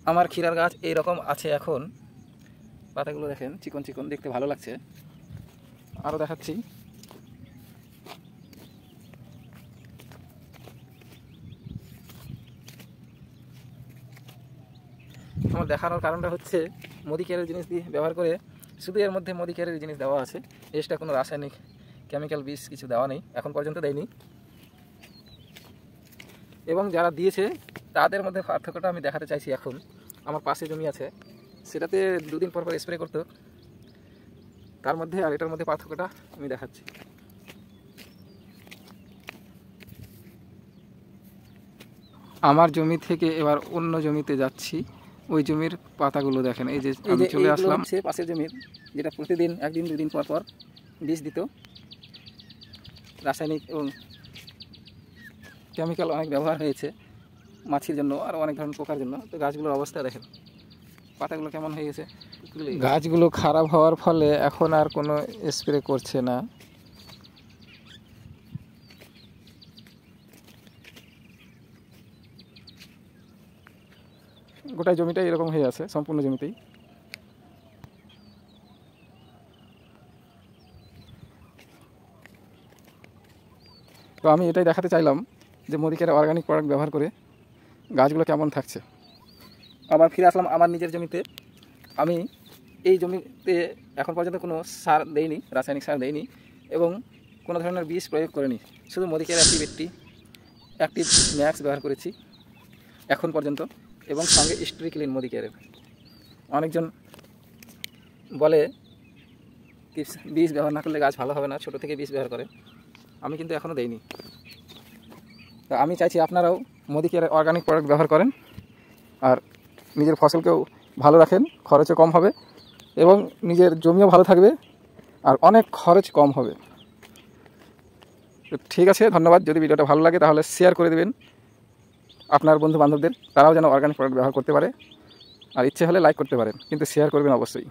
আমার ক্ষীরার গাছ এইরকম আছে এখন। পাতাগুলো দেখেন চিকন চিকন, দেখতে ভালো লাগছে। আরও দেখাচ্ছি। আমার দেখানোর কারণটা হচ্ছে মোদি কেয়ারের জিনিস দিয়ে ব্যবহার করে, শুধু এর মধ্যে মোদি কেয়ারের জিনিস দেওয়া আছে, এক্সট্রা কোনো রাসায়নিক কেমিক্যাল বিষ কিছু দেওয়া নেই, এখন পর্যন্ত দেয়নি। এবং যারা দিয়েছে তাদের মধ্যে পার্থক্যটা আমি দেখাতে চাইছি। এখন আমার পাশে জমি আছে, সেটাতে দুদিন পর পর স্প্রে করতো, তার মধ্যে আর এটার মধ্যে পার্থক্যটা আমি দেখাচ্ছি। আমার জমি থেকে এবার অন্য জমিতে যাচ্ছি। ওই জমির পাতাগুলো দেখেন, এই যে আমি চলে আসলাম সে পাশের জমির, যেটা প্রতিদিন একদিন দুদিন পর পর বীজ দিত, রাসায়নিক এবং কেমিক্যাল অনেক ব্যবহার হয়েছে মাছির জন্য আর অনেক ধরনের পোকার জন্য। তো গাছগুলোর অবস্থা দেখেন, পাতাগুলো কেমন হয়ে গেছে। গাছগুলো খারাপ হওয়ার ফলে এখন আর কোনো স্প্রে করছে না। গোটা জমিটাই এরকম হয়ে আছে, সম্পূর্ণ জমিতেই। তো আমি এটাই দেখাতে চাইলাম যে মোদি কেয়ার অর্গানিক প্রোডাক্ট ব্যবহার করে গাছগুলো কেমন থাকছে। আবার ফিরে আসলাম আমার নিজের জমিতে। আমি এই জমিতে এখন পর্যন্ত কোনো সার দেইনি, রাসায়নিক সার দেইনি এবং কোনো ধরনের বিষ প্রয়োগ করিনি। শুধু মোদি কেয়ার অ্যাক্টিভ ম্যাক্স ব্যবহার করেছি এখন পর্যন্ত, এবং সঙ্গে স্ট্রিক্লিন মোদি কেয়ারের। অনেকজন বলে কি বীজ ব্যবহার না করলে গাছ ভালো হবে না, ছোটো থেকে বীজ ব্যবহার করে, আমি কিন্তু এখনও দেইনি। তো আমি চাইছি আপনারাও মোদি কেয়ারের অর্গানিক প্রোডাক্ট ব্যবহার করেন আর নিজের ফসলকেও ভালো রাখেন, খরচও কম হবে এবং নিজের জমিও ভালো থাকবে আর অনেক খরচ কম হবে। তো ঠিক আছে, ধন্যবাদ। যদি ভিডিওটা ভালো লাগে তাহলে শেয়ার করে দেবেন আপনার বন্ধু বান্ধবদের, তারাও যেন অর্গানিক প্রোডাক্ট ব্যবহার করতে পারে। আর ইচ্ছে হলে লাইক করতে পারেন, কিন্তু শেয়ার করবেন অবশ্যই।